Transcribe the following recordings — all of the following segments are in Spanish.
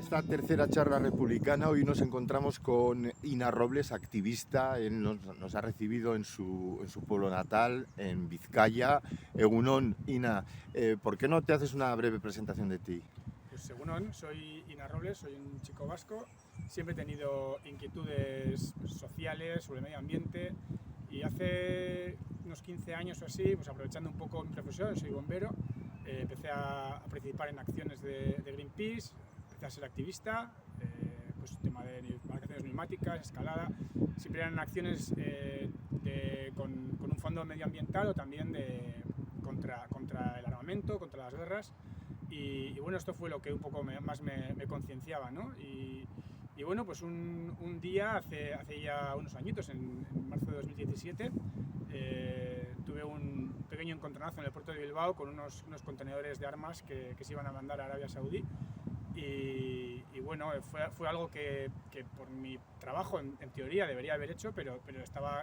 esta tercera charla republicana hoy nos encontramos con Ina Robles, activista. Él nos ha recibido en su pueblo natal, en Vizcaya. Egunon, Ina, ¿por qué no te haces una breve presentación de ti? Pues egunon, soy Ina Robles, soy un chico vasco. Siempre he tenido inquietudes sociales sobre el medio ambiente y hace unos 15 años o así, pues aprovechando un poco mi profesión, soy bombero, empecé a participar en acciones de Greenpeace, empecé a ser activista, pues tema de embarcaciones neumáticas, escalada. Siempre eran acciones con un fondo medioambiental o también contra el armamento, contra las guerras. Y bueno, esto fue lo que un poco más me concienciaba, ¿no? Y bueno, pues un día, hace ya unos añitos, en marzo de 2017, tuve un pequeño encontronazo en el puerto de Bilbao con unos contenedores de armas que se iban a mandar a Arabia Saudí. Y bueno, fue algo que por mi trabajo en teoría debería haber hecho, pero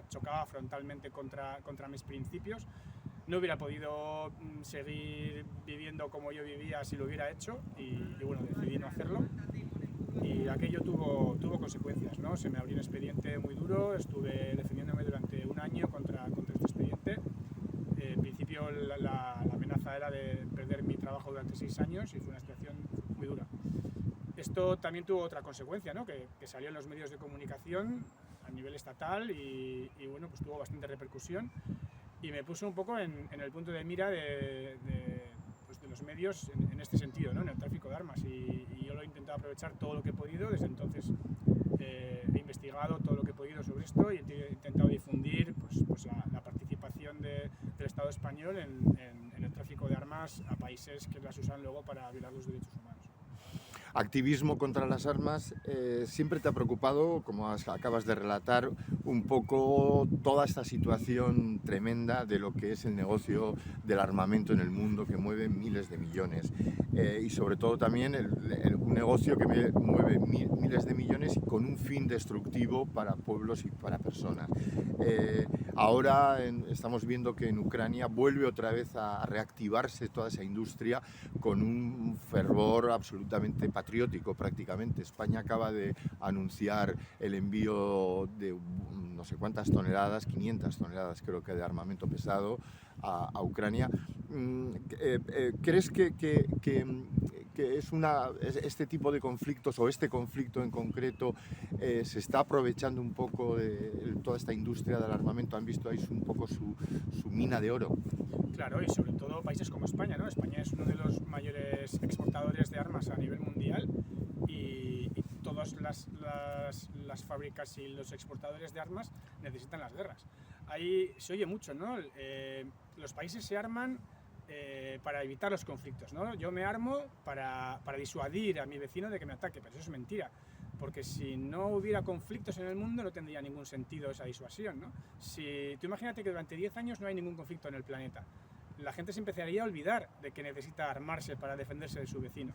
chocaba frontalmente contra mis principios. No hubiera podido seguir viviendo como yo vivía si lo hubiera hecho y bueno, decidí no hacerlo. Y aquello tuvo consecuencias, ¿no? Se me abrió un expediente muy duro, estuve defendiéndome durante un año contra este expediente. En principio la amenaza era de perder mi trabajo durante 6 años y fue una situación muy dura. Esto también tuvo otra consecuencia, ¿no? que salió en los medios de comunicación a nivel estatal y bueno, pues tuvo bastante repercusión y me puso un poco en el punto de mira de los medios en este sentido, ¿no? En el tráfico de armas y yo lo he intentado aprovechar todo lo que he podido. Desde entonces he investigado todo lo que he podido sobre esto y he intentado difundir pues la participación del Estado español en el tráfico de armas a países que las usan luego para violar los derechos humanos. Activismo contra las armas, ¿siempre te ha preocupado, como acabas de relatar, un poco toda esta situación tremenda de lo que es el negocio del armamento en el mundo, que mueve miles de millones? Y sobre todo también un negocio que mueve miles de millones y con un fin destructivo para pueblos y para personas. Ahora estamos viendo que en Ucrania vuelve otra vez a reactivarse toda esa industria con un fervor absolutamente patriótico prácticamente. España acaba de anunciar el envío de no sé cuántas toneladas, 500 toneladas creo que de armamento pesado a Ucrania. ¿Crees que este tipo de conflictos o este conflicto en concreto se está aprovechando un poco de toda esta industria del armamento? ¿Han visto ahí un poco su mina de oro? Claro, y sobre todo países como España, ¿no? España es uno de los mayores exportadores de armas a nivel mundial y todas las fábricas y los exportadores de armas necesitan las guerras. Ahí se oye mucho, ¿no? Los países se arman para evitar los conflictos, ¿no? Yo me armo para disuadir a mi vecino de que me ataque, pero eso es mentira. Porque si no hubiera conflictos en el mundo no tendría ningún sentido esa disuasión, ¿no? Tú imagínate que durante 10 años no hay ningún conflicto en el planeta. La gente se empezaría a olvidar de que necesita armarse para defenderse de su vecino.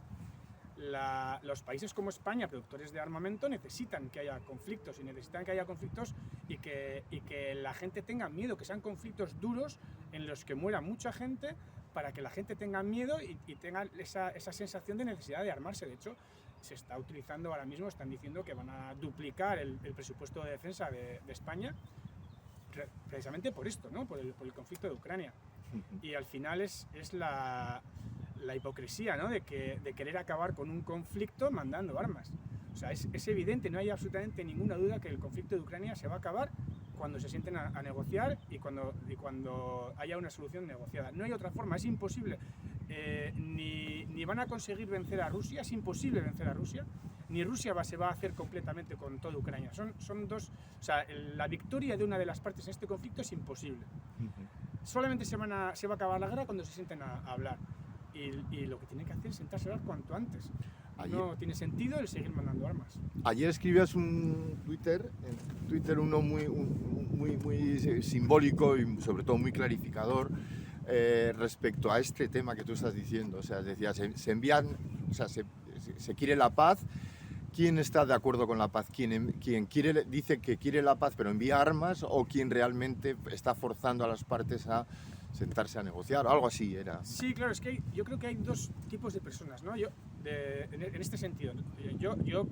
Los países como España, productores de armamento, necesitan que haya conflictos y que la gente tenga miedo, que sean conflictos duros en los que muera mucha gente para que la gente tenga miedo y tenga esa sensación de necesidad de armarse. De hecho, se está utilizando ahora mismo, están diciendo que van a duplicar el presupuesto de defensa de España precisamente por esto, ¿no? por el conflicto de Ucrania. Y al final es la hipocresía, ¿no? de querer acabar con un conflicto mandando armas. O sea, es evidente, no hay absolutamente ninguna duda que el conflicto de Ucrania se va a acabar cuando se sienten a negociar y cuando haya una solución negociada. No hay otra forma, es imposible. Ni van a conseguir vencer a Rusia, es imposible vencer a Rusia, ni Rusia se va a hacer completamente con toda Ucrania. Son dos, o sea, la victoria de una de las partes en este conflicto es imposible. Solamente se va a acabar la guerra cuando se sienten a hablar. Y lo que tienen que hacer es sentarse a hablar cuanto antes. No tiene sentido el seguir mandando armas. Ayer escribías un Twitter uno muy simbólico y sobre todo muy clarificador respecto a este tema que tú estás diciendo. O sea, decías, se quiere la paz. ¿Quién está de acuerdo con la paz? ¿Quién dice que quiere la paz pero envía armas o quien realmente está forzando a las partes a sentarse a negociar? Algo así era. Sí, claro, es que yo creo que hay dos tipos de personas, ¿no? en este sentido. Yo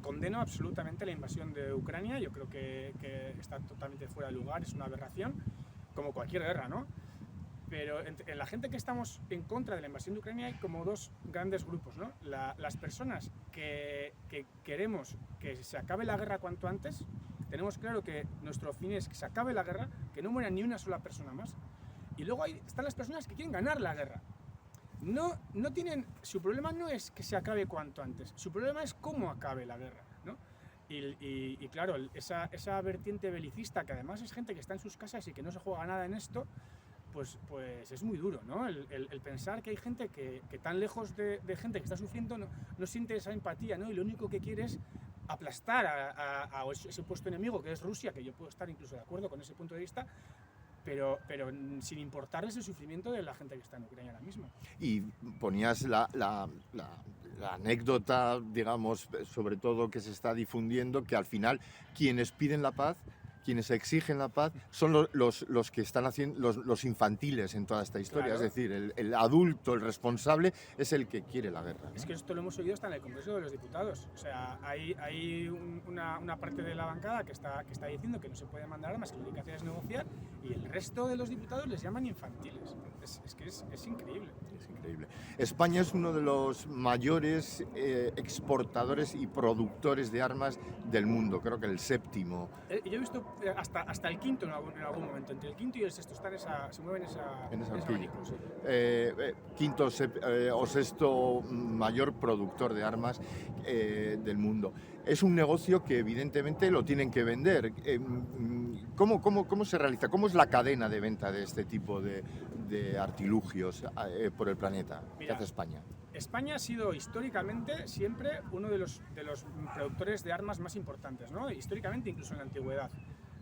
condeno absolutamente la invasión de Ucrania, yo creo que está totalmente fuera de lugar, es una aberración, como cualquier guerra, ¿no? Pero en la gente que estamos en contra de la invasión de Ucrania hay como dos grandes grupos, ¿no? Las personas que queremos que se acabe la guerra cuanto antes, tenemos claro que nuestro fin es que se acabe la guerra, que no muera ni una sola persona más. Y luego están las personas que quieren ganar la guerra. No tienen, su problema no es que se acabe cuanto antes, su problema es cómo acabe la guerra, ¿no? Y claro, esa vertiente belicista, que además es gente que está en sus casas y que no se juega nada en esto, pues es muy duro, ¿no? El pensar que hay gente que tan lejos de gente que está sufriendo no siente esa empatía, ¿no? Y lo único que quiere es aplastar a ese supuesto enemigo que es Rusia, que yo puedo estar incluso de acuerdo con ese punto de vista, pero sin importarles el sufrimiento de la gente que está en Ucrania ahora mismo. Y ponías la anécdota, digamos, sobre todo que se está difundiendo, que al final quienes piden la paz, quienes exigen la paz, son los que están haciendo, los infantiles en toda esta historia. Claro. Es decir, el adulto, el responsable, es el que quiere la guerra, ¿no? Es que esto lo hemos oído hasta en el Congreso de los Diputados. O sea, hay una parte de la bancada que está diciendo que no se puede mandar armas, que lo que hay que hacer es negociar, y el resto de los diputados les llaman infantiles. Es que es increíble. Es increíble. España es uno de los mayores exportadores y productores de armas del mundo, creo que el séptimo. Yo he visto hasta el quinto en algún momento, entre el quinto y el sexto, se mueven en ese abanico, sí. Quinto o sexto mayor productor de armas del mundo. Es un negocio que evidentemente lo tienen que vender. ¿Cómo se realiza? ¿Cómo es la cadena de venta de este tipo de artilugios por el planeta? Mira, ¿qué hace España? España ha sido históricamente siempre uno de los productores de armas más importantes, ¿no? Históricamente, incluso en la antigüedad.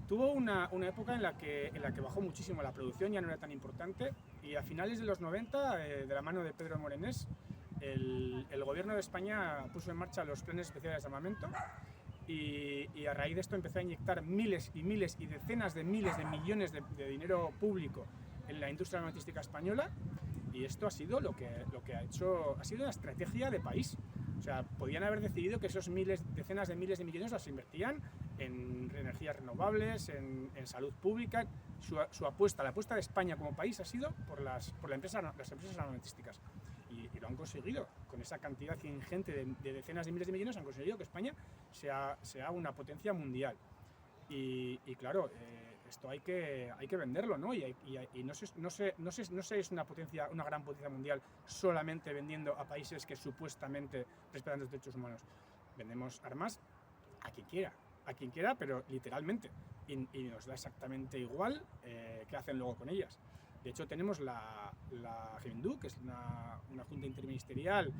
Tuvo una época en la que bajó muchísimo la producción, ya no era tan importante, y a finales de los 90, de la mano de Pedro Morenés, el gobierno de España puso en marcha los planes especiales de armamento, y a raíz de esto empezó a inyectar miles y miles y decenas de miles de millones de dinero público en la industria armamentística española, y esto ha sido lo que ha hecho, ha sido una estrategia de país. O sea, podían haber decidido que esos decenas de miles de millones las invertían en energías renovables, en salud pública. Su apuesta, la apuesta de España como país ha sido por las empresas armamentísticas. Y lo han conseguido. Con esa cantidad ingente de decenas de miles de millones han conseguido que España sea una potencia mundial. Y claro, esto hay que venderlo, ¿no? Y no se es una gran potencia mundial solamente vendiendo a países que supuestamente respetan los derechos humanos. Vendemos armas a quien quiera, pero literalmente. Y nos da exactamente igual qué hacen luego con ellas. De hecho, tenemos la GEMINDU, que es una junta interministerial,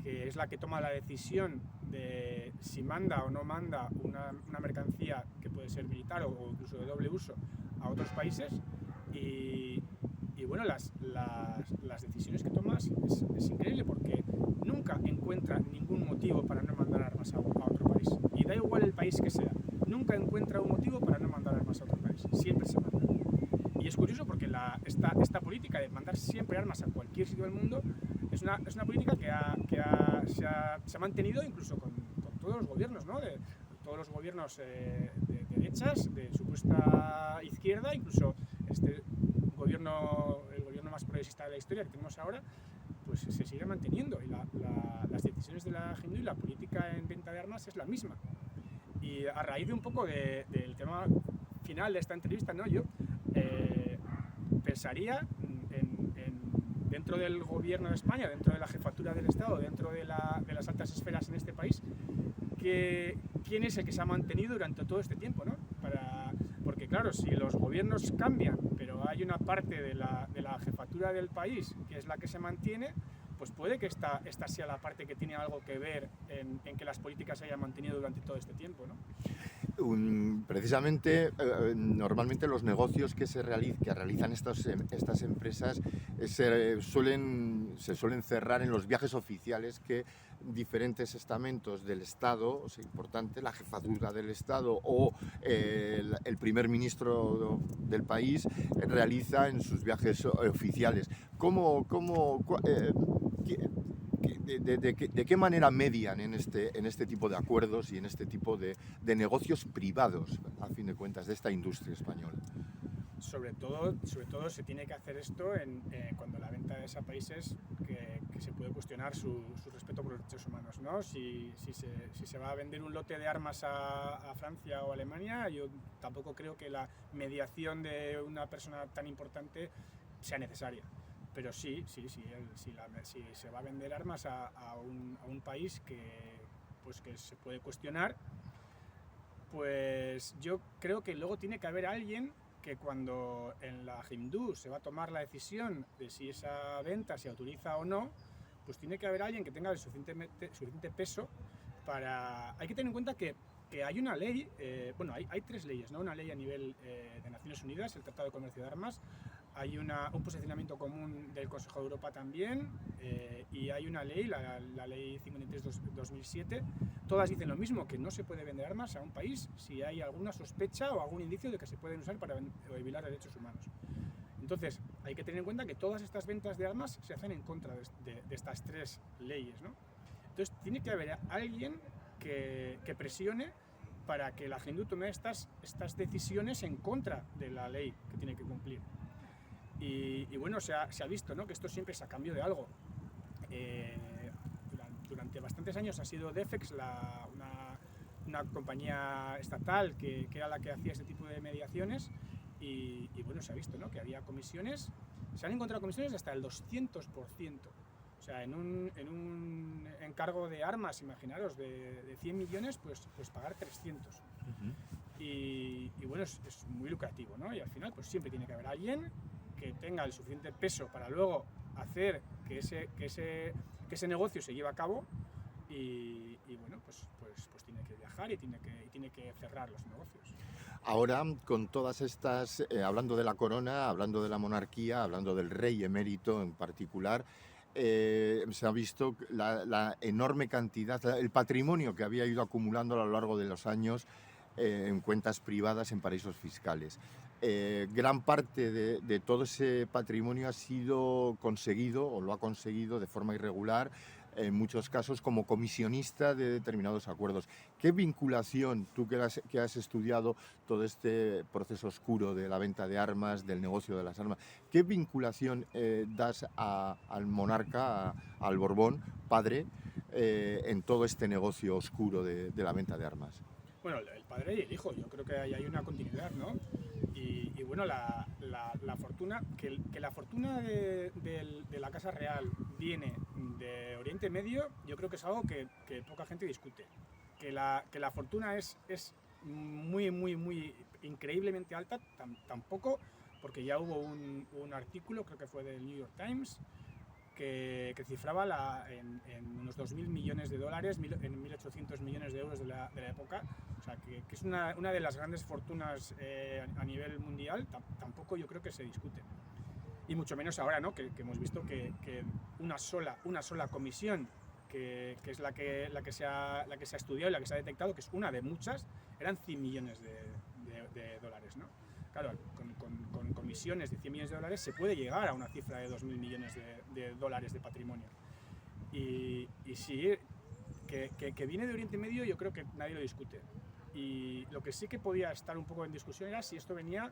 que es la que toma la decisión de si manda o no manda una mercancía que puede ser militar o incluso de doble uso a otros países. Y bueno, las decisiones que tomas es increíble, porque nunca encuentra ningún motivo para no mandar armas a otro país. Y da igual el país que sea, nunca encuentra un motivo para no mandar armas a otro país. Siempre se manda. Y es curioso porque esta política de mandar siempre armas a cualquier sitio del mundo es una política que se ha mantenido incluso con todos los gobiernos, ¿no? De todos los gobiernos de derechas, de supuesta izquierda, incluso el gobierno más progresista de la historia que tenemos ahora, pues se sigue manteniendo. Y las decisiones de la GEMINDU y la política en venta de armas es la misma. Y a raíz de un poco del tema final de esta entrevista, ¿no? Yo pensaría dentro del gobierno de España, dentro de la jefatura del Estado, dentro de las altas esferas en este país, quién es el que se ha mantenido durante todo este tiempo, ¿no? Porque claro, si los gobiernos cambian, pero hay una parte de la jefatura del país que es la que se mantiene, pues puede que esta sea la parte que tiene algo que ver en que las políticas se hayan mantenido durante todo este tiempo, ¿no? Precisamente, normalmente los negocios que realizan estas empresas se suelen cerrar en los viajes oficiales que diferentes estamentos del Estado, o sea, importante, la jefatura del Estado o el primer ministro del país realiza en sus viajes oficiales. ¿De qué manera median en este tipo de acuerdos y en este tipo de negocios privados, a fin de cuentas, de esta industria española? Sobre todo se tiene que hacer esto cuando la venta es a países que se puede cuestionar su respeto por los derechos humanos, ¿no? Si se va a vender un lote de armas a Francia o Alemania, yo tampoco creo que la mediación de una persona tan importante sea necesaria. Pero si se va a vender armas a un país pues que se puede cuestionar, pues yo creo que luego tiene que haber alguien que cuando en la Hindú se va a tomar la decisión de si esa venta se autoriza o no, pues tiene que haber alguien que tenga el suficiente peso para... Hay que tener en cuenta que hay una ley, hay 3 leyes, ¿no? Una ley a nivel de Naciones Unidas, el Tratado de Comercio de Armas, hay un posicionamiento común del Consejo de Europa también, y hay una ley, la Ley 53/2007, todas dicen lo mismo, que no se puede vender armas a un país si hay alguna sospecha o algún indicio de que se pueden usar para violar derechos humanos. Entonces, hay que tener en cuenta que todas estas ventas de armas se hacen en contra de estas 3 leyes, ¿no? Entonces, tiene que haber alguien que presione para que la Hindú tome estas decisiones en contra de la ley que tiene que cumplir. Y bueno, se ha visto, ¿no?, que esto siempre es a cambio de algo. Durante bastantes años ha sido Defex una compañía estatal que era la que hacía este tipo de mediaciones, y bueno, se ha visto, ¿no?, que había comisiones, se han encontrado comisiones de hasta el 200%. O sea, en un encargo de armas, imaginaros, de 100 millones, pues pagar 300. Y bueno, es muy lucrativo, ¿no? Y al final, pues siempre tiene que haber alguien que tenga el suficiente peso para luego hacer que ese negocio se lleve a cabo, y bueno, pues tiene que viajar y tiene que cerrar los negocios. Ahora, con todas estas, hablando de la corona, hablando de la monarquía, hablando del rey emérito en particular, se ha visto la enorme cantidad, el patrimonio que había ido acumulando a lo largo de los años en cuentas privadas en paraísos fiscales. Gran parte de todo ese patrimonio ha sido conseguido, o lo ha conseguido de forma irregular, en muchos casos como comisionista de determinados acuerdos. ¿Qué vinculación, tú que has estudiado todo este proceso oscuro de la venta de armas, del negocio de las armas, qué vinculación das al monarca, al Borbón, padre, en todo este negocio oscuro de la venta de armas? Bueno, el padre y el hijo, yo creo que hay una continuidad, ¿no? Y bueno, la fortuna, que la fortuna de la Casa Real viene de Oriente Medio, yo creo que es algo que poca gente discute. Que la fortuna es muy, muy, muy increíblemente alta, tampoco, porque ya hubo un artículo, creo que fue del New York Times, que cifraba en unos 2.000 millones de dólares, en 1.800 millones de euros de la época. O sea, que es una de las grandes fortunas a nivel mundial. Tampoco yo creo que se discute. Y mucho menos ahora, ¿no?, que hemos visto que una sola comisión, que es la que se ha estudiado y la que se ha detectado, que es una de muchas, eran 100 millones de dólares, ¿no? Claro, con comisiones de 100 millones de dólares se puede llegar a una cifra de 2.000 millones de dólares de patrimonio. Y sí, que viene de Oriente Medio, yo creo que nadie lo discute. Y lo que sí que podía estar un poco en discusión era si esto venía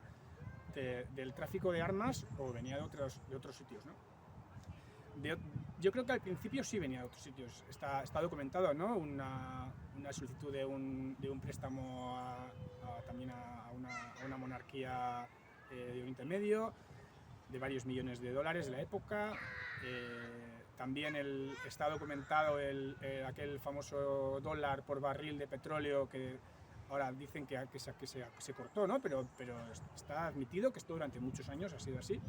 del tráfico de armas o venía de otros sitios, ¿no? Yo creo que al principio sí venía de otros sitios. Está documentado, ¿no?, una solicitud de un préstamo también a una monarquía de Oriente Medio, de varios millones de dólares de la época. También está documentado aquel famoso dólar por barril de petróleo que ahora dicen que se cortó, ¿no? Pero está admitido que esto durante muchos años ha sido así.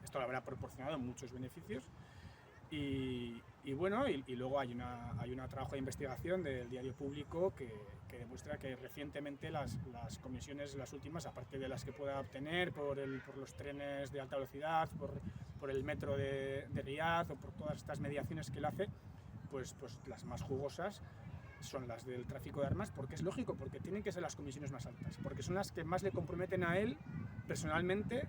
Esto le habrá proporcionado muchos beneficios. Y bueno, y luego hay un trabajo de investigación del Diario Público que demuestra que recientemente las comisiones, las últimas, aparte de las que pueda obtener por los trenes de alta velocidad, por el metro de Riad, o por todas estas mediaciones que él hace, pues las más jugosas son las del tráfico de armas, porque es lógico, porque tienen que ser las comisiones más altas, porque son las que más le comprometen a él personalmente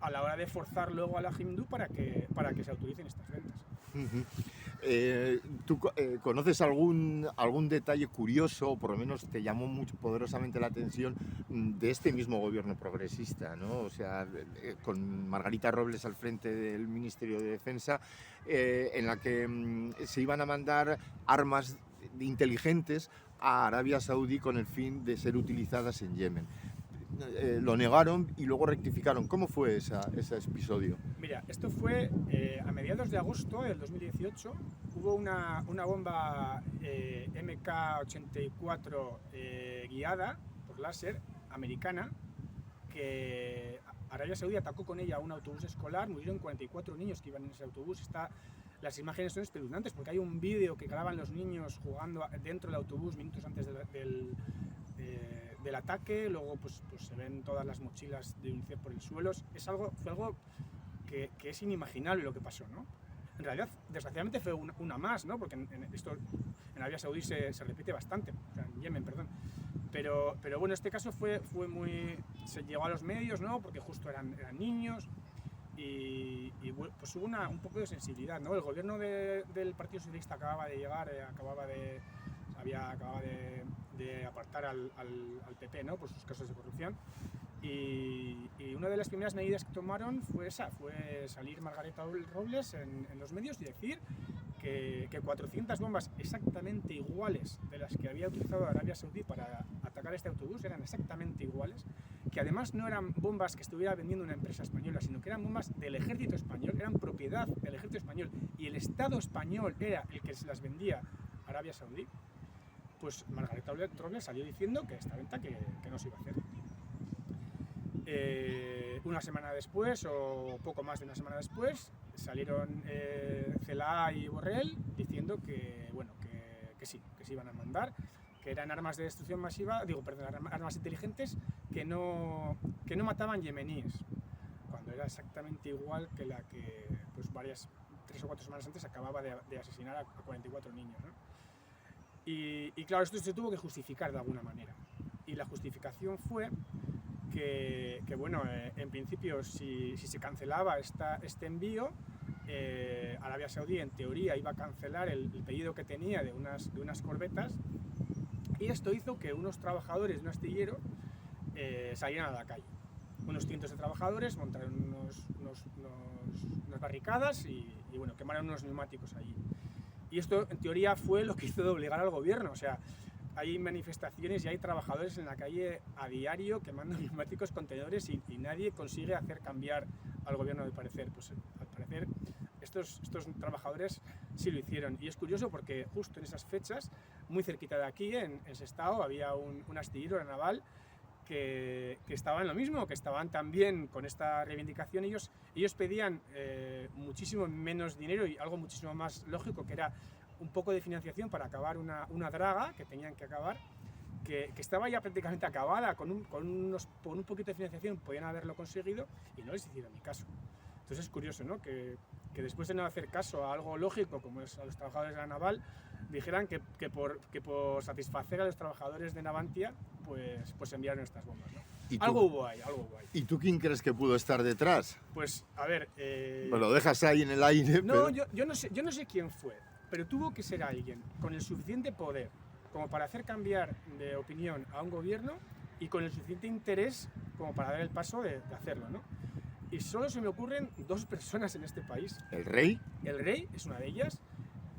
a la hora de forzar luego a la Hindú para que se autoricen estas ventas. ¿Tú conoces algún detalle curioso, o por lo menos te llamó mucho, poderosamente la atención, de este mismo gobierno progresista, ¿no? O sea, con Margarita Robles al frente del Ministerio de Defensa, en la que se iban a mandar armas inteligentes a Arabia Saudí con el fin de ser utilizadas en Yemen? Lo negaron y luego rectificaron. ¿Cómo fue ese episodio? Mira, esto fue a mediados de agosto del 2018. Hubo una bomba MK-84 guiada por láser americana que Arabia Saudí atacó con ella a un autobús escolar. Murieron 44 niños que iban en ese autobús. Las imágenes son espeluznantes porque hay un vídeo que graban los niños jugando dentro del autobús minutos antes del ataque. Luego pues se ven todas las mochilas de UNICEF por el suelo. Fue algo que es inimaginable lo que pasó, ¿no? En realidad, desgraciadamente fue una más, ¿no? Porque esto en Arabia Saudí se repite bastante, o sea, en Yemen, perdón. Pero bueno, este caso se llegó a los medios, ¿no? Porque justo eran niños y pues hubo un poco de sensibilidad, ¿no? El gobierno del Partido Socialista acababa de llegar, acababa de apartar al PP, ¿no? Por sus casos de corrupción. Y una de las primeras medidas que tomaron fue salir Margarita Robles en los medios y decir que 400 bombas exactamente iguales de las que había utilizado Arabia Saudí para atacar este autobús eran exactamente iguales, que además no eran bombas que estuviera vendiendo una empresa española, sino que eran bombas del ejército español, eran propiedad del ejército español y el Estado español era el que se las vendía a Arabia Saudí. Pues Margarita Robles salió diciendo que esta venta que no se iba a hacer. Una semana después, o poco más de una semana después, salieron Celaá y Borrell diciendo que sí, que se iban a mandar, que eran armas de destrucción masiva, armas inteligentes que no mataban yemeníes, cuando era exactamente igual que la que pues 3 o 4 semanas antes acababa de asesinar a 44 niños, ¿no? Y claro, esto se tuvo que justificar de alguna manera, y la justificación fue que bueno, en principio si se cancelaba este envío, Arabia Saudí en teoría iba a cancelar el pedido que tenía de unas corbetas, y esto hizo que unos trabajadores de un astillero salieran a la calle. Unos cientos de trabajadores montaron unas barricadas y bueno, quemaron unos neumáticos allí. Y esto en teoría fue lo que hizo de obligar al gobierno, o sea, hay manifestaciones y hay trabajadores en la calle a diario quemando neumáticos, contenedores y nadie consigue hacer cambiar al gobierno de parecer. Pues al parecer estos trabajadores sí lo hicieron, y es curioso porque justo en esas fechas, muy cerquita de aquí, en Sestao, había un astillero naval que estaba en lo mismo, que estaban también con esta reivindicación. Ellos pedían muchísimo menos dinero y algo muchísimo más lógico, que era un poco de financiación para acabar una draga que tenían que acabar, que estaba ya prácticamente acabada, con un poquito de financiación podían haberlo conseguido y no les hicieron ni caso. Entonces es curioso, ¿no? que después de no hacer caso a algo lógico como es a los trabajadores de la naval, dijeran que por satisfacer a los trabajadores de Navantia pues enviaron estas bombas, ¿no? Algo hubo ahí. ¿Y tú quién crees que pudo estar detrás? Pues a ver... Pues lo dejas ahí en el aire. No, pero... yo no sé quién fue, pero tuvo que ser alguien con el suficiente poder como para hacer cambiar de opinión a un gobierno y con el suficiente interés como para dar el paso de hacerlo, ¿no? Y solo se me ocurren 2 personas en este país. ¿El rey? El rey es una de ellas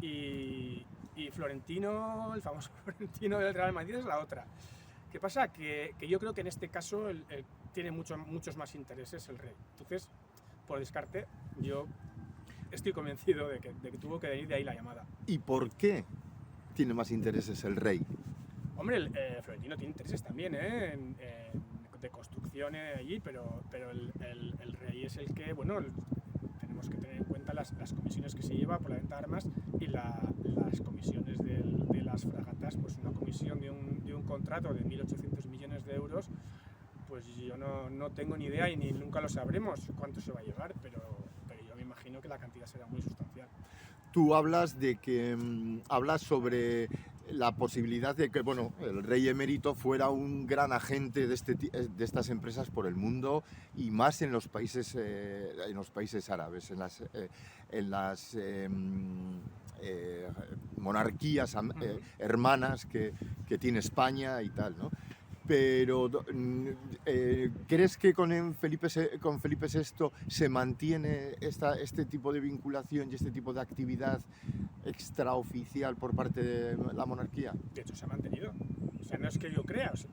y Florentino, el famoso Florentino del Real Madrid, es la otra. ¿Qué pasa? Que yo creo que en este caso tiene muchos más intereses el rey. Entonces, por descarte, yo estoy convencido de que tuvo que venir de ahí la llamada. ¿Y por qué tiene más intereses el rey? Hombre, Florentino tiene intereses también, de construcción allí, pero el rey es el que, bueno, tenemos que tener en cuenta las comisiones que se lleva por la venta de armas y las comisiones de las fragatas. Pues una comisión de un contrato de 1.800 millones de euros, pues yo no tengo ni idea y ni nunca lo sabremos cuánto se va a llevar, pero yo me imagino que la cantidad será muy sustancial. Tú hablas sobre la posibilidad de que, bueno, el rey emérito fuera un gran agente de estas empresas por el mundo, y más en los países árabes, en las monarquías hermanas que tiene España y tal, ¿no? Pero ¿crees que con Felipe VI se mantiene este tipo de vinculación y este tipo de actividad extraoficial por parte de la monarquía? De hecho, se ha mantenido. O sea, no es que yo crea. O sea,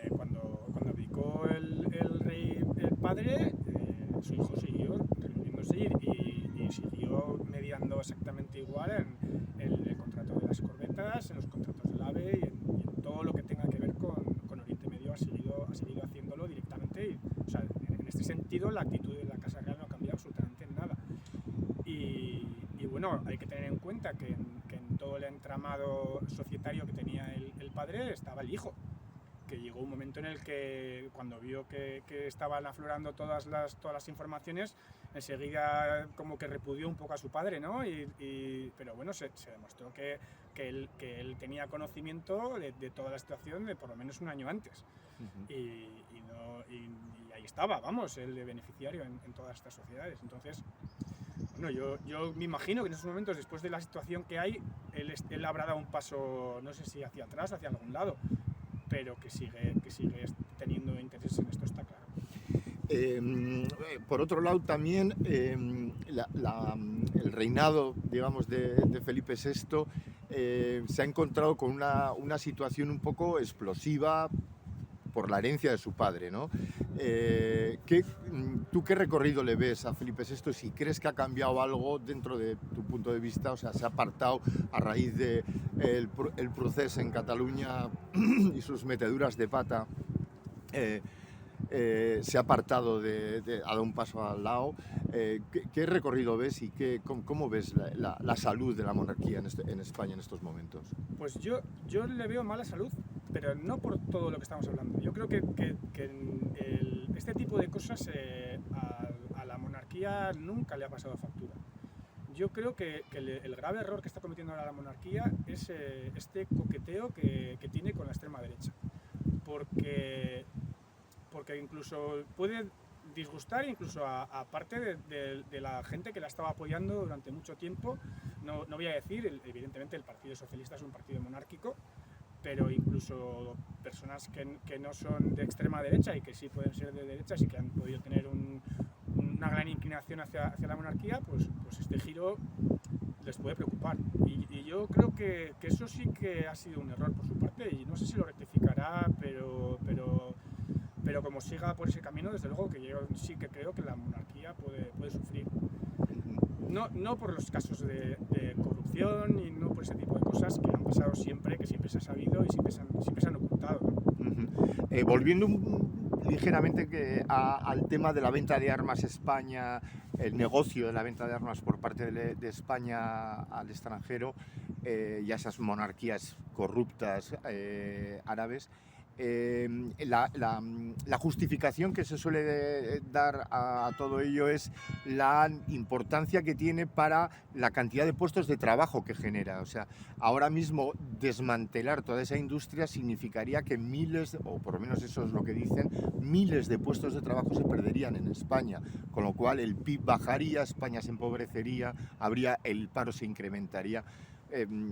cuando abdicó el rey, el padre, su hijo siguió reuniéndose y siguió mediando exactamente igual en el contrato de las corbetas, en los contratos del AVE y en todo lo que tenga que ver con Oriente Medio. Ha seguido haciéndolo directamente. O sea, en este sentido, la actitud de la Casa Real no ha cambiado absolutamente en nada. Y bueno, hay que tener en cuenta que en todo el entramado societario que tenía el padre estaba el hijo, que llegó un momento en el que, cuando vio que estaban aflorando todas las informaciones, enseguida como que repudió un poco a su padre, ¿no? Pero bueno, se demostró que él tenía conocimiento de toda la situación de por lo menos un año antes. Y ahí estaba, vamos, el beneficiario en todas estas sociedades. Entonces, bueno, yo me imagino que en esos momentos, después de la situación que hay, él habrá dado un paso, no sé si hacia atrás, hacia algún lado, pero que sigue teniendo interés en esto, está claro. Por otro lado, también el reinado, digamos, de Felipe VI se ha encontrado con una situación un poco explosiva por la herencia de su padre, ¿no? ¿Tú qué recorrido le ves a Felipe VI? Si crees que ha cambiado algo dentro de tu punto de vista, o sea, se ha apartado a raíz de el proceso en Cataluña y sus meteduras de pata, se ha apartado, ha dado un paso al lado. ¿Qué recorrido ves y cómo ves la salud de la monarquía en España en estos momentos? Pues yo le veo mala salud, pero no por todo lo que estamos hablando. Yo creo que este tipo de cosas a la monarquía nunca le ha pasado factura. Yo creo que el grave error que está cometiendo ahora la monarquía es este coqueteo que tiene con la extrema derecha. Porque incluso puede disgustar incluso a parte de la gente que la estaba apoyando durante mucho tiempo. No voy a decir, evidentemente el Partido Socialista es un partido monárquico, pero incluso personas que no son de extrema derecha y que sí pueden ser de derechas y que han podido tener una gran inclinación hacia la monarquía, pues este giro les puede preocupar. Y yo creo que eso sí que ha sido un error por su parte, y no sé si lo rectificará, pero como siga por ese camino, desde luego que yo sí que creo que la monarquía puede sufrir. No por los casos de corrupción y no por ese tipo de cosas que han pasado siempre, que siempre se ha sabido y siempre se han ocultado, ¿no? Volviendo ligeramente al tema de la venta de armas España, el negocio de la venta de armas por parte de España al extranjero, y a esas monarquías corruptas árabes, la justificación que se suele dar a todo ello es la importancia que tiene para la cantidad de puestos de trabajo que genera. O sea, ahora mismo desmantelar toda esa industria significaría que miles, o por lo menos eso es lo que dicen, miles de puestos de trabajo se perderían en España, con lo cual el PIB bajaría, España se empobrecería, el paro se incrementaría.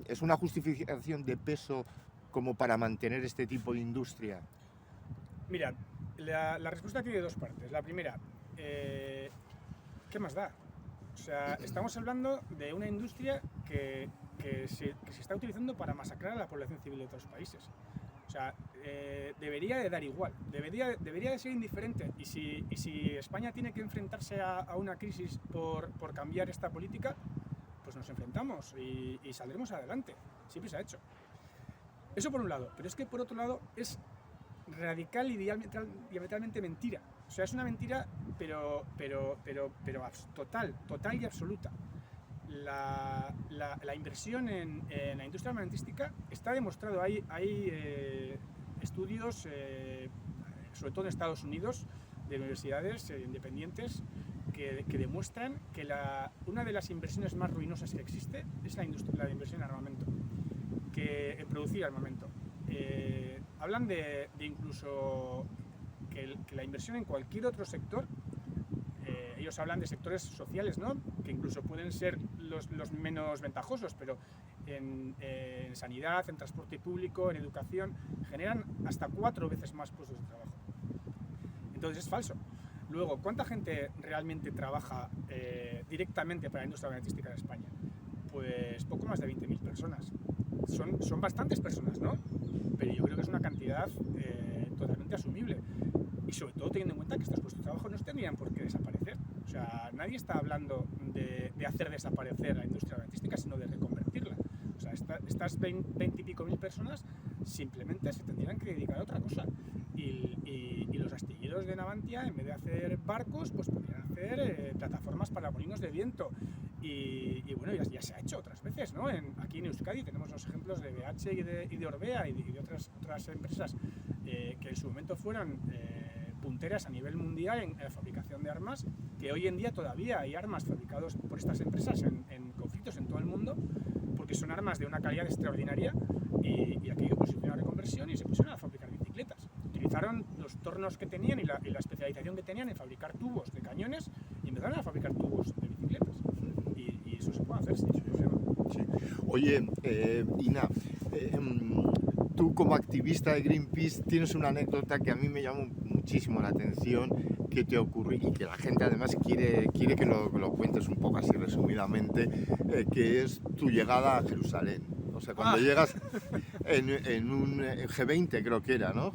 ¿Es una justificación de peso como para mantener este tipo de industria? Mira, la respuesta tiene dos partes. La primera, ¿qué más da? O sea, estamos hablando de una industria que se está utilizando para masacrar a la población civil de otros países. O sea, debería de dar igual, debería de ser indiferente. Y si España tiene que enfrentarse a una crisis por cambiar esta política, pues nos enfrentamos y saldremos adelante. Siempre se ha hecho. Eso por un lado, pero es que por otro lado es radical y diametralmente mentira. O sea, es una mentira, pero total y absoluta. La inversión en la industria armamentística está demostrado. Hay estudios, sobre todo en Estados Unidos, de universidades independientes que demuestran que una de las inversiones más ruinosas que existe es la inversión en armamento. que producir armamento. Hablan de incluso que la inversión en cualquier otro sector, ellos hablan de sectores sociales, ¿no? Que incluso pueden ser los menos ventajosos, pero en sanidad, en transporte público, en educación, generan hasta 4 veces más puestos de trabajo. Entonces es falso. Luego, ¿cuánta gente realmente trabaja directamente para la industria armamentística en España? Pues poco más de 20.000 personas. Son bastantes personas, ¿no? Pero yo creo que es una cantidad totalmente asumible. Y sobre todo teniendo en cuenta que estos puestos de trabajo no tendrían por qué desaparecer. O sea, nadie está hablando de hacer desaparecer la industria armamentística, sino de reconvertirla. O sea, estas 20 y pico mil personas simplemente se tendrían que dedicar a otra cosa. Y los astilleros de Navantia, en vez de hacer barcos, pues podrían hacer plataformas para molinos de viento. Y bueno, ya se ha hecho otras veces, ¿no? Aquí en Euskadi tenemos los ejemplos de BH y de Orbea y de otras empresas que en su momento fueron punteras a nivel mundial en la fabricación de armas, que hoy en día todavía hay armas fabricadas por estas empresas en conflictos en todo el mundo, porque son armas de una calidad extraordinaria, y aquí pues hicieron una reconversión y se pusieron a fabricar bicicletas. Utilizaron los tornos que tenían y la especialización que tenían en fabricar tubos de cañones y empezaron a fabricar tubos de bicicletas. Y eso se puede hacer sin problema. Sí. Oye, Ina, tú como activista de Greenpeace tienes una anécdota que a mí me llamó muchísimo la atención, que te ocurrió y que la gente además quiere que lo cuentes un poco así resumidamente, que es tu llegada a Jerusalén. O sea, cuando llegas en un G20 creo que era, ¿no?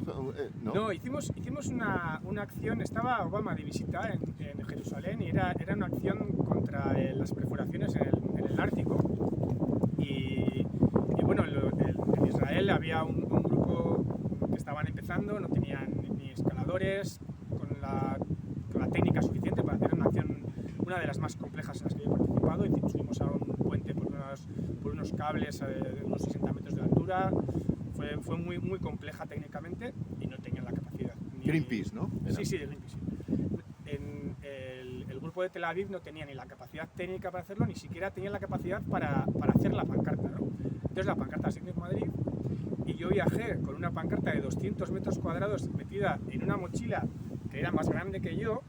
No, hicimos una acción, estaba Obama de visita en Jerusalén, y era una acción contra las perforaciones en el Ártico. Y bueno, en Israel había un grupo que estaban empezando, no tenían ni escaladores, con la técnica suficiente para hacer una acción, una de las más complejas en las que yo he participado. Y subimos a un puente por unos cables de unos 60 metros de altura. Fue muy compleja técnicamente y no tenían la capacidad. Greenpeace, ¿no? Sí, Greenpeace. Sí. El grupo de Tel Aviv no tenía ni la capacidad técnica para hacerlo, ni siquiera tenía la capacidad para hacer la pancarta, ¿no? Entonces la pancarta se hizo en Madrid y yo viajé con una pancarta de 200 metros cuadrados metida en una mochila que era más grande que yo,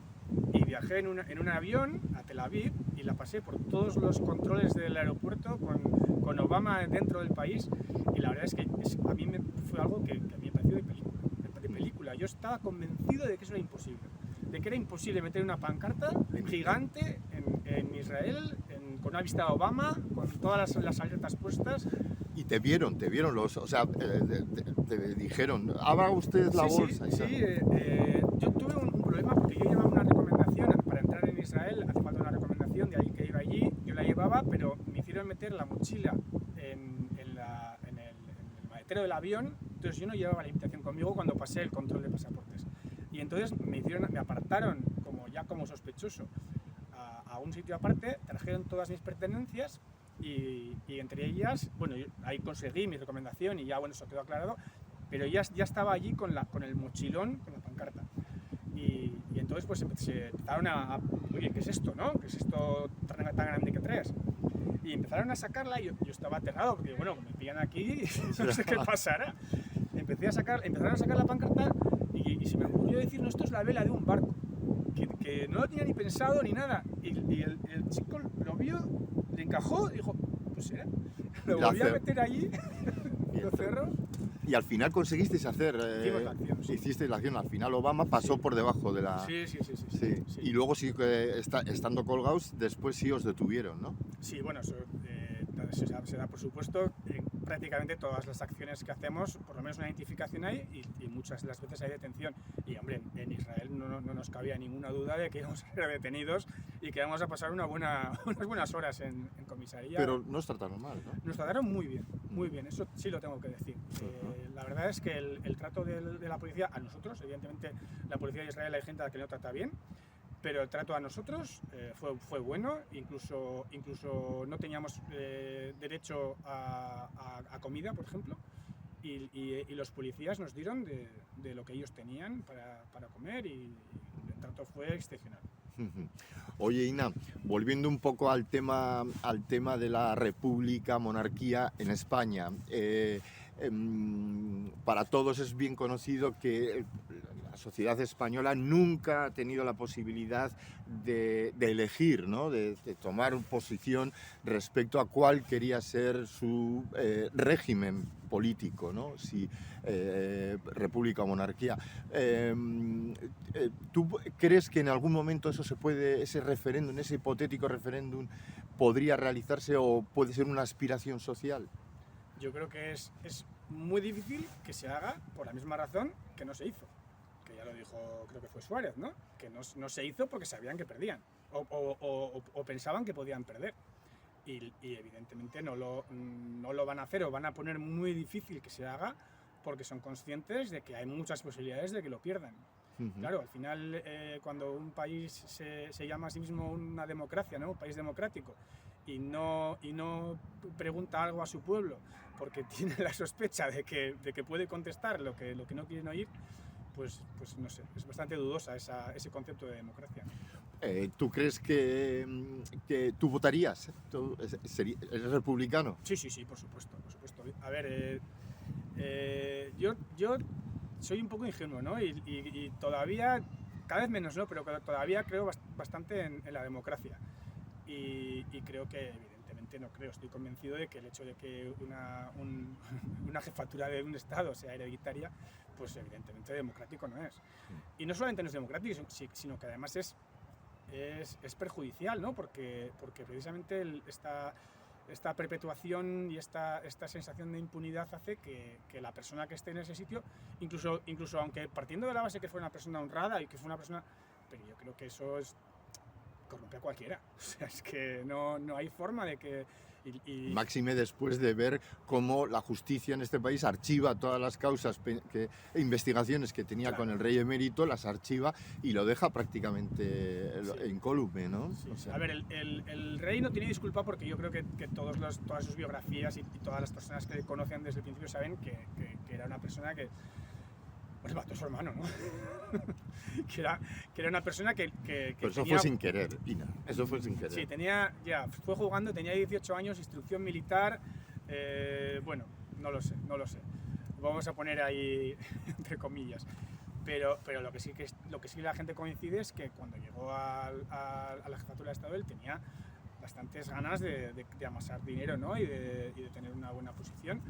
y viajé en un avión a Tel Aviv y la pasé por todos los controles del aeropuerto con Obama dentro del país, y la verdad es que a mí fue algo que a mí me pareció de película. Yo estaba convencido de que eso era imposible, de que era imposible meter una pancarta gigante en Israel con una vista a Obama, con todas las alertas puestas. Y te vieron o sea, te dijeron, haga usted la bolsa. Sí, yo tuve un problema porque yo llevaba una recomendación para entrar en Israel, hace falta una recomendación de alguien que iba allí, yo la llevaba, pero me hicieron meter la mochila en el maletero del avión, entonces yo no llevaba la invitación conmigo cuando pasé el control de pasaportes. Y entonces me apartaron como sospechoso a un sitio aparte, trajeron todas mis pertenencias y entre ellas, bueno, ahí conseguí mi recomendación y ya, bueno, eso quedó aclarado, pero ya estaba allí con el mochilón, con la pancarta. Y entonces pues se empezaron oye, ¿qué es esto, no? ¿Qué es esto tan grande que traes? Y empezaron a sacarla y yo estaba aterrado, porque bueno, me pillan aquí y no sé qué pasará. Empezaron a sacar la pancarta y se me ocurrió decir, no, esto es la vela de un barco, que no lo tenía ni pensado ni nada. Y el chico lo vio, le encajó y dijo, pues será. Lo volví a meter allí, lo cerró. Y al final conseguisteis hacer... Hicimos la acción, sí. Hicisteis la acción, al final Obama pasó por debajo de la... Sí. Y luego sí que estando colgados, después sí os detuvieron, ¿no? Sí, bueno, eso se da por supuesto. Prácticamente todas las acciones que hacemos, por lo menos una identificación hay, y muchas de las veces hay detención. Y hombre, en Israel no nos cabía ninguna duda de que íbamos a ser detenidos y que íbamos a pasar unas buenas horas en comisaría. Pero nos trataron mal, ¿no? Nos trataron muy bien, eso sí lo tengo que decir. La verdad es que el trato de la policía a nosotros, evidentemente la policía de Israel hay gente a la que no trata bien, pero el trato a nosotros fue bueno, incluso no teníamos derecho a comida, por ejemplo, y los policías nos dieron de lo que ellos tenían para comer, y el trato fue excepcional. Ujú. Oye, Ina, volviendo un poco al tema de la república, monarquía en España, para todos es bien conocido que la sociedad española nunca ha tenido la posibilidad de elegir, ¿no? De tomar posición respecto a cuál quería ser su régimen político, ¿no? Si república o monarquía. ¿Tú crees que en algún momento eso se puede, ese referéndum, ese hipotético referéndum, podría realizarse o puede ser una aspiración social? Yo creo que es muy difícil que se haga por la misma razón que no se hizo. Que ya lo dijo, creo que fue Suárez, ¿no? Que no se hizo porque sabían que perdían o pensaban que podían perder. Y evidentemente no lo van a hacer o van a poner muy difícil que se haga porque son conscientes de que hay muchas posibilidades de que lo pierdan. Claro, al final cuando un país se llama a sí mismo una democracia, ¿no? Un país democrático, y no pregunta algo a su pueblo porque tiene la sospecha de que puede contestar lo que no quieren oír, pues no sé, es bastante dudosa ese concepto de democracia. ¿Tú crees que tú votarías? ¿Eres republicano? Sí, por supuesto, por supuesto. A ver, yo soy un poco ingenuo, ¿no? Y todavía, cada vez menos, ¿no? Pero todavía creo bastante en la democracia. Y creo que, evidentemente, no creo. Estoy convencido de que el hecho de que una jefatura de un Estado sea hereditaria, pues evidentemente democrático no es. Y no solamente no es democrático, sino que además es perjudicial, ¿no? Porque precisamente esta perpetuación y esta sensación de impunidad hace que la persona que esté en ese sitio, incluso aunque partiendo de la base que fuera una persona honrada y que fue una persona, pero yo creo que eso corrompe a cualquiera. O sea, es que no hay forma de que... Máxime después de ver cómo la justicia en este país archiva todas las causas, investigaciones que tenía con el rey emérito, las archiva y lo deja prácticamente incólume, ¿no? Sí. O sea, a ver, el rey no tiene disculpa porque yo creo que todas sus biografías y todas las personas que le conocen desde el principio saben que era una persona que... Pues mató a su hermano, ¿no? que era una persona que pero eso fue sin querer, Ina. Eso fue sin querer. Sí, fue jugando, tenía 18 años, instrucción militar. Bueno, no lo sé. Vamos a poner ahí entre comillas. Pero lo que sí la gente coincide es que cuando llegó a la jefatura de Estado él tenía bastantes ganas de amasar dinero, ¿no? y de tener una buena posición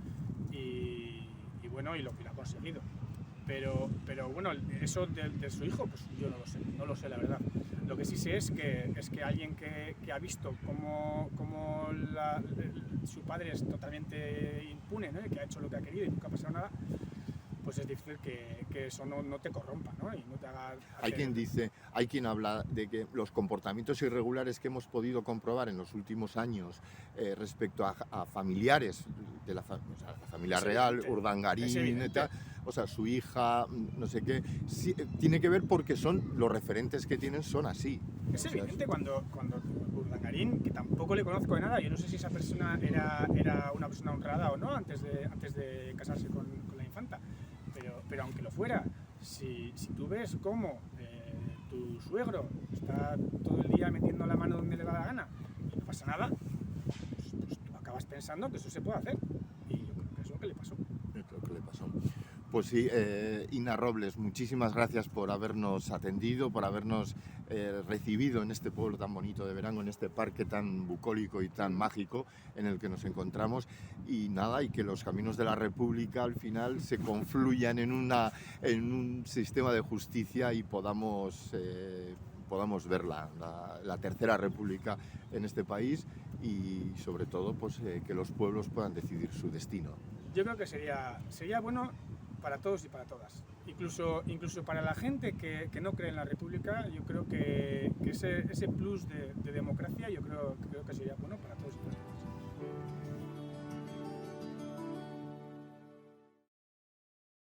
y bueno, y lo que lo ha conseguido. Pero bueno, eso de su hijo, pues yo no lo sé la verdad. Lo que sí sé es que alguien que ha visto cómo su padre es totalmente impune, ¿no? Y que ha hecho lo que ha querido y nunca ha pasado nada, pues es difícil que eso no te corrompa, ¿no? Y no te haga... Hay quien habla de que los comportamientos irregulares que hemos podido comprobar en los últimos años respecto a familiares de la familia real, Urdangarín, o sea, su hija, no sé qué, sí, tiene que ver porque los referentes que tienen son así. Es evidente cuando Urdangarín, que tampoco le conozco de nada, yo no sé si esa persona era una persona honrada o no antes de casarse con la infanta, pero aunque lo fuera, si tú ves cómo tu suegro está todo el día metiendo la mano donde le da la gana y no pasa nada, pues tú acabas pensando que eso se puede hacer. Y yo creo que es lo que le pasó. Pues sí, Ina Robles, muchísimas gracias por habernos atendido, por habernos recibido en este pueblo tan bonito de Verango, en este parque tan bucólico y tan mágico en el que nos encontramos. Y nada, y que los caminos de la República al final se confluyan en un sistema de justicia y podamos ver la tercera república en este país y sobre todo pues, que los pueblos puedan decidir su destino. Yo creo que sería bueno para todos y para todas. Incluso para la gente que no cree en la República, yo creo que ese plus de democracia yo creo que sería bueno para todos.